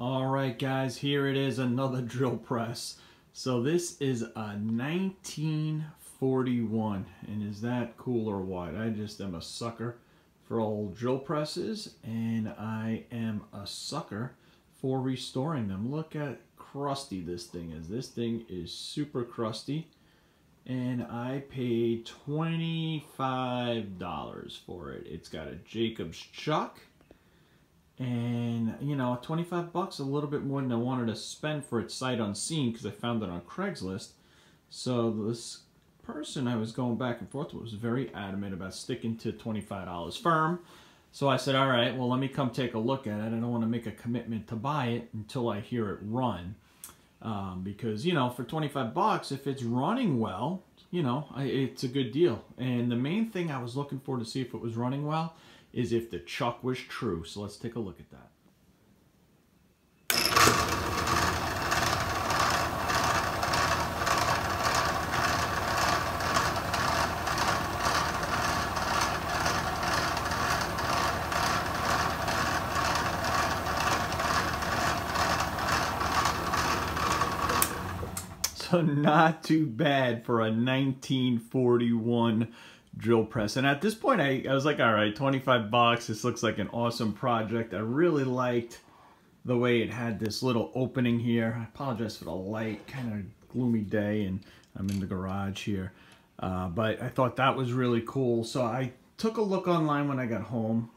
All right, guys, here it is, another drill press. So this is a 1941, and is that cool or what? I just am a sucker for old drill presses, and I am a sucker for restoring them. Look at crusty this thing is. This thing is super crusty, and I paid $25 for it. It's got a Jacob's chuck. And, you know, 25 bucks, a little bit more than I wanted to spend for it sight unseen because I found it on Craigslist. So this person I was going back and forth with was very adamant about sticking to $25 firm. So I said, all right, well, let me come take a look at it. I don't want to make a commitment to buy it until I hear it run. Because, you know, for 25 bucks, if it's running well, you know, it's a good deal. And the main thing I was looking for to see if it was running well is if the chuck was true. So let's take a look at that. So not too bad for a 1941 drill press. And at this point I was like, all right, 25 bucks, this looks like an awesome project. I really liked the way it had this little opening here. I apologize for the light, kind of gloomy day, and I'm in the garage here, but I thought that was really cool. So I took a look online when I got home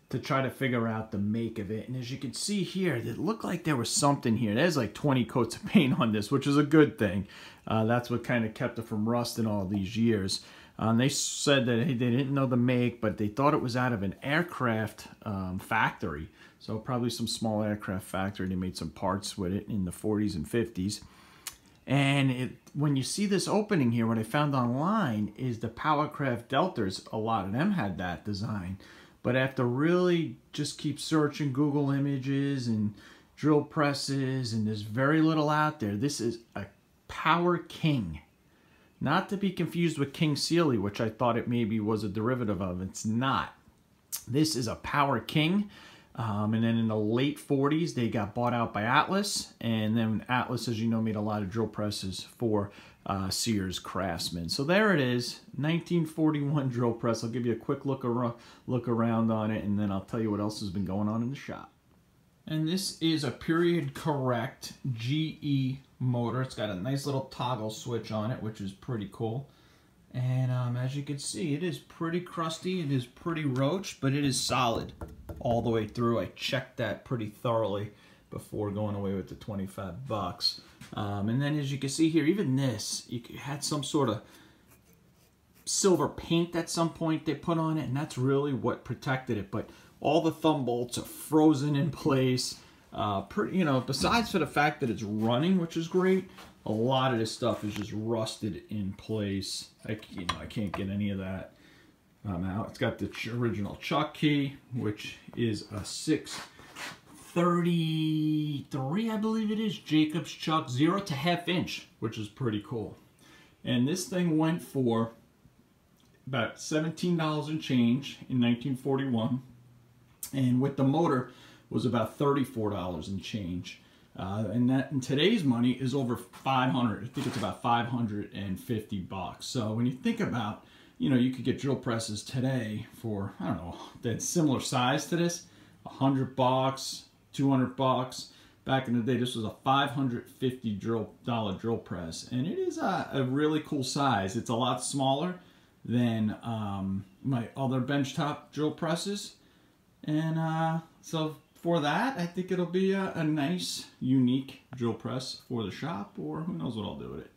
to try to figure out the make of it, and as you can see here, it looked like there was something here. There's like 20 coats of paint on this, which is a good thing. That's what kind of kept it from rusting all these years. They said that they didn't know the make, but they thought it was out of an aircraft factory. So probably some small aircraft factory. They made some parts with it in the 40s and 50s. And when you see this opening here, what I found online is the Powercraft Deltas. A lot of them had that design. But after really just keep searching Google images and drill presses, and there's very little out there, this is a Power King. Not to be confused with King Sealy, which I thought it maybe was a derivative of. It's not. This is a Power King. And then in the late 40s, they got bought out by Atlas. And then Atlas, as you know, made a lot of drill presses for Sears Craftsman. So there it is, 1941 drill press. I'll give you a quick look around on it, and then I'll tell you what else has been going on in the shop. And this is a period correct GE motor. It's got a nice little toggle switch on it, which is pretty cool. And as you can see, it is pretty crusty. It is pretty roached, but it is solid all the way through. I checked that pretty thoroughly before going away with the 25 bucks. And then as you can see here, even this, you had some sort of silver paint at some point they put on it, and that's really what protected it. But all the thumb bolts are frozen in place. You know, besides for the fact that it's running, which is great, a lot of this stuff is just rusted in place. I can't get any of that out. It's got the original chuck key, which is a 633, I believe it is, Jacob's chuck, 0 to 1/2 inch, which is pretty cool. And this thing went for about $17 and change in 1941. And with the motor was about $34 and change. And that in today's money is over 500. I think it's about 550 bucks. So when you think about, you know, you could get drill presses today for, I don't know, that similar size to this, 100 bucks, 200 bucks. Back in the day, this was a $550 drill press. And it is a really cool size. It's a lot smaller than my other benchtop drill presses. And so for that, I think it'll be a nice, unique drill press for the shop, or who knows what I'll do with it.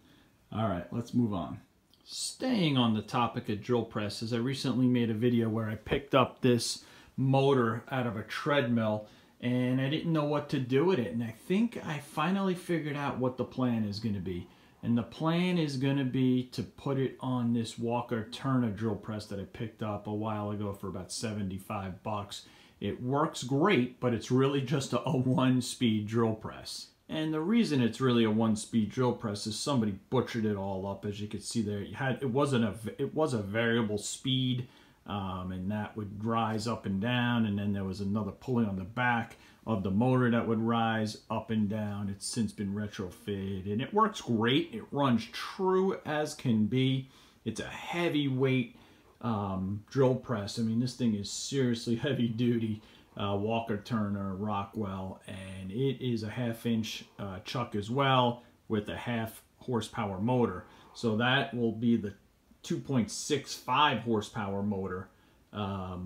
All right, let's move on. Staying on the topic of drill presses, I recently made a video where I picked up this motor out of a treadmill, and I didn't know what to do with it. And I think I finally figured out what the plan is going to be. And the plan is going to be to put it on this Walker Turner drill press that I picked up a while ago for about 75 bucks. It works great, but it's really just a one-speed drill press. And the reason it's really a one-speed drill press is somebody butchered it all up. As you can see there, it was a variable speed, and that would rise up and down, and then there was another pulley on the back. of the motor that would rise up and down. It's since been retrofitted and it works great. It runs true as can be. It's a heavyweight drill press. I mean, this thing is seriously heavy duty. Walker Turner Rockwell, and it is a 1/2-inch chuck as well with a 1/2 horsepower motor. So that will be the 2.65 horsepower motor,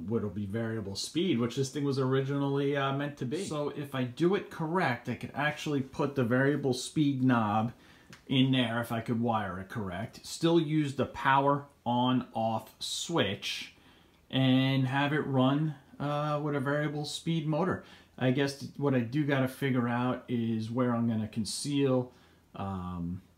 which will be variable speed, which this thing was originally meant to be. So if I do it correct, I could actually put the variable speed knob in there if I could wire it correct. Still use the power on-off switch and have it run with a variable speed motor. I guess what I do got to figure out is where I'm going to conceal.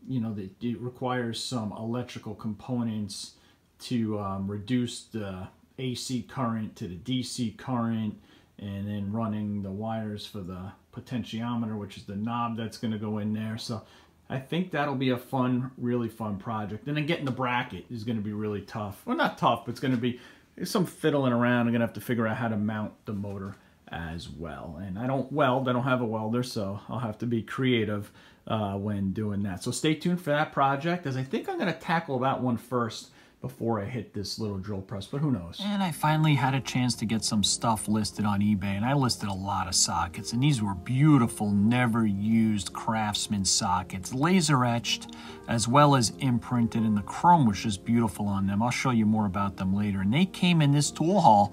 You know, that it requires some electrical components to reduce the AC current to the DC current, and then running the wires for the potentiometer, which is the knob that's going to go in there. So I think that'll be a fun, really fun project. And then getting the bracket is going to be really tough. Well, not tough, but it's going to be some fiddling around. I'm going to have to figure out how to mount the motor as well. And I don't weld. I don't have a welder, so I'll have to be creative when doing that. So stay tuned for that project, as I think I'm going to tackle that one first before I hit this little drill press, but who knows. And I finally had a chance to get some stuff listed on eBay, and I listed a lot of sockets, and these were beautiful, never used Craftsman sockets, laser etched as well as imprinted, and the chrome was just beautiful on them. I'll show you more about them later. And they came in this tool haul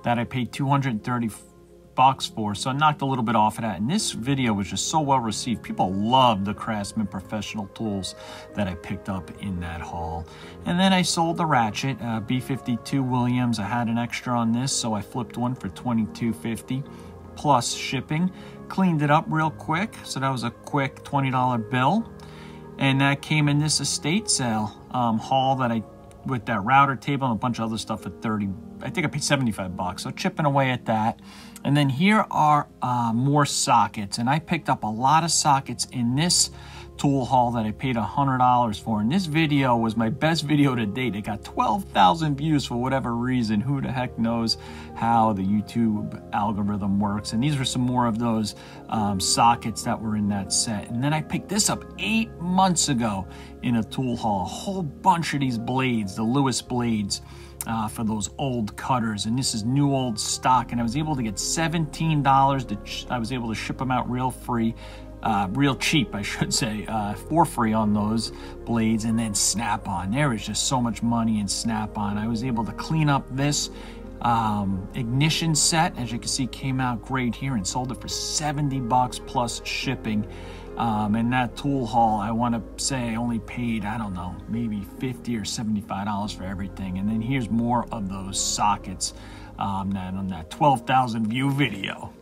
that I paid $230 for, so I knocked a little bit off of that. And this video was just so well received. People loved the Craftsman professional tools that I picked up in that haul. And then I sold the ratchet, B52 Williams. I had an extra on this, so I flipped one for $22.50 plus shipping. Cleaned it up real quick, so that was a quick $20 bill. And that came in this estate sale haul that I, with that router table and a bunch of other stuff at 30. I think I paid 75 bucks, so chipping away at that. And then here are more sockets, and I picked up a lot of sockets in this tool haul that I paid $100 for. And this video was my best video to date. It got 12,000 views for whatever reason. Who the heck knows how the YouTube algorithm works. And these were some more of those sockets that were in that set. And then I picked this up 8 months ago in a tool haul. A whole bunch of these blades, the Lewis blades, for those old cutters, and this is new old stock, and I was able to get $17. I was able to ship them out real cheap, I should say, for free on those blades. And then Snap-on, there is just so much money in Snap-on. I was able to clean up this ignition set, as you can see, came out great here, and sold it for 70 bucks plus shipping. And that tool haul, I want to say I only paid, I don't know, maybe $50 or $75 for everything. And then here's more of those sockets on that 12,000 view video.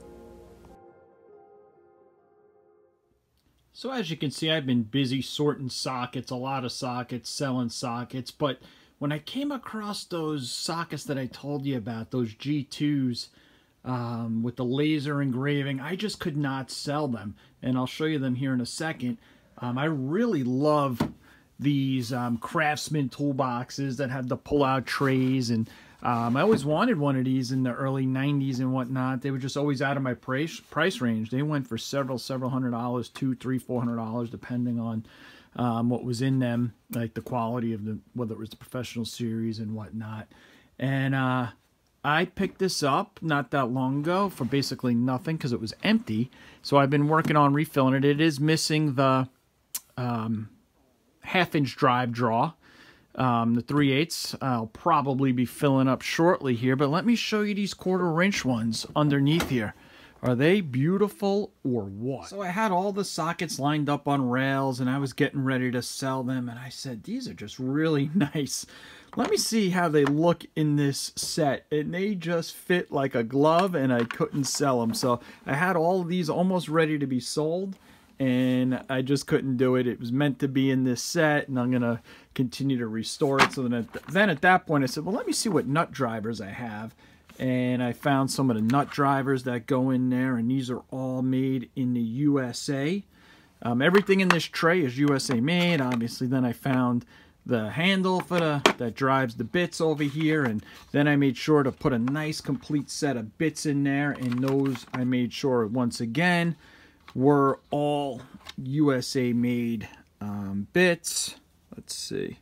So as you can see, I've been busy sorting sockets, a lot of sockets, selling sockets. But when I came across those sockets that I told you about, those G2s, with the laser engraving, I just could not sell them, and I'll show you them here in a second. I really love these Craftsman Tool Boxes that have the pull-out trays, and I always wanted one of these in the early 90s and whatnot. They were just always out of my price range. They went for several $100, $200, $300, $400, depending on what was in them, like the quality of the, whether it was the professional series and whatnot. And I picked this up not that long ago for basically nothing because it was empty. So I've been working on refilling it. It is missing the 1/2-inch drive draw, the 3/8. I'll probably be filling up shortly here, but let me show you these 1/4-inch ones underneath here. Are they beautiful or what? So I had all the sockets lined up on rails, and I was getting ready to sell them, and I said, these are just really nice. Let me see how they look in this set. And they just fit like a glove, and I couldn't sell them. So I had all of these almost ready to be sold, and I just couldn't do it. It was meant to be in this set, and I'm going to continue to restore it. So then at that point, I said, well, let me see what nut drivers I have. And I found some of the nut drivers that go in there, and these are all made in the USA. Everything in this tray is USA made, obviously. Then I found the handle for that drives the bits over here, and then I made sure to put a nice complete set of bits in there, and those I made sure once again were all USA made bits. Let's see.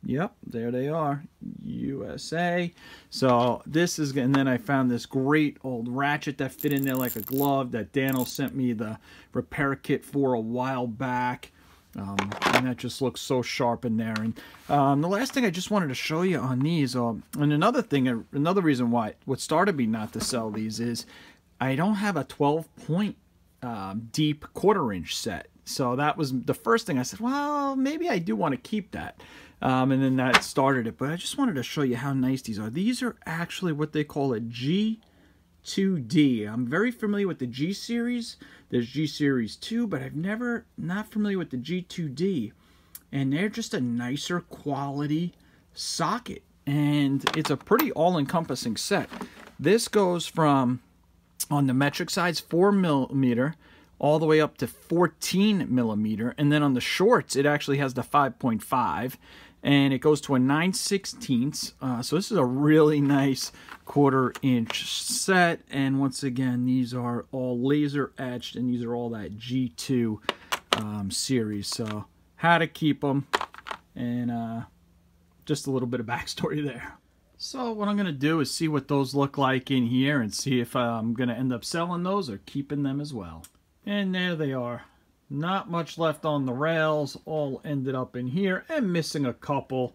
Yep, there they are, USA. So this is, and then I found this great old ratchet that fit in there like a glove that Daniel sent me the repair kit for a while back. And that just looks so sharp in there. And the last thing I just wanted to show you on these, and another thing, another reason why, what started me not to sell these is I don't have a 12-point deep 1/4-inch set. So that was the first thing I said, well, maybe I do want to keep that. And then that started it. But I just wanted to show you how nice these are. These are actually what they call a G2D. I'm very familiar with the G series. There's G series 2, but I've not familiar with the G2D. And they're just a nicer quality socket. And it's a pretty all-encompassing set. This goes from, on the metric size, 4mm, all the way up to 14mm. And then on the shorts, it actually has the 5.5. And it goes to a 9/16. So this is a really nice 1/4-inch set. And once again, these are all laser etched, and these are all that G2 series. So how to keep them, and just a little bit of backstory there. So what I'm going to do is see what those look like in here, and see if I'm going to end up selling those or keeping them as well. And there they are. Not much left on the rails, all ended up in here, and missing a couple.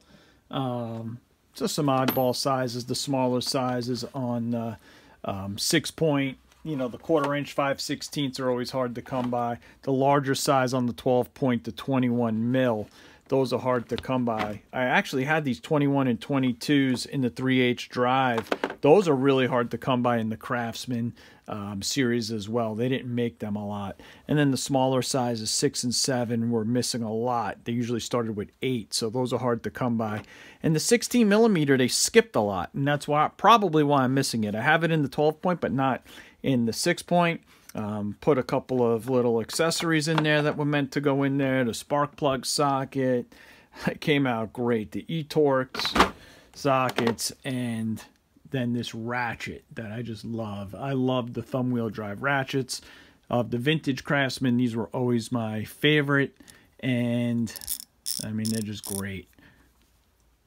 Just some oddball sizes, the smaller sizes on 6-point. You know, the 1/4-inch 5/16 are always hard to come by. The larger size on the 12-point, the 21mm, those are hard to come by. I actually had these 21 and 22s in the 3H drive. Those are really hard to come by in the Craftsman series as well. They didn't make them a lot. And then the smaller sizes, 6 and 7, were missing a lot. They usually started with 8, so those are hard to come by. And the 16mm, they skipped a lot, and that's probably why I'm missing it. I have it in the 12-point, but not in the 6-point. Put a couple of little accessories in there that were meant to go in there. The spark plug socket, it came out great. The eTorx sockets, and then this ratchet that I just love. I love the thumb wheel drive ratchets of the vintage Craftsman. These were always my favorite, and I mean, they're just great.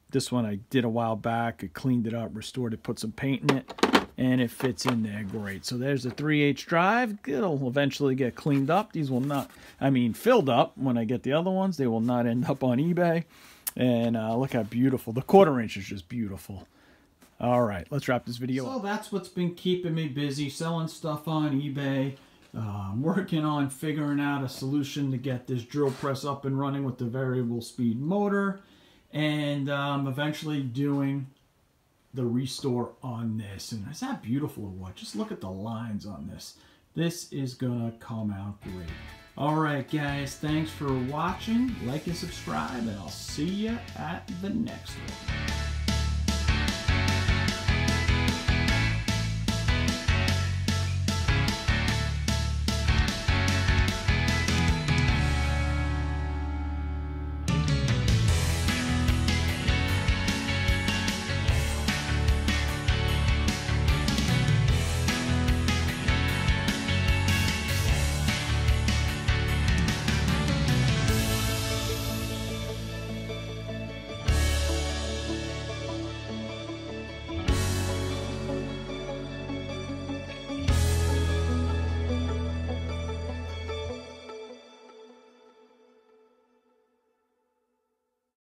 This one I did a while back. I cleaned it up, restored it, put some paint in it, and it fits in there great. So there's the 3H drive. It'll eventually get cleaned up. These will not, I mean, filled up when I get the other ones. They will not end up on eBay. And look how beautiful. The 1/4-inch is just beautiful. All right, let's wrap this video up. So that's what's been keeping me busy, selling stuff on eBay, working on figuring out a solution to get this drill press up and running with the variable speed motor, and eventually doing the restore on this. And is that beautiful or what? Just look at the lines on this. This is gonna come out great. All right, guys, thanks for watching. Like and subscribe, and I'll see you at the next one.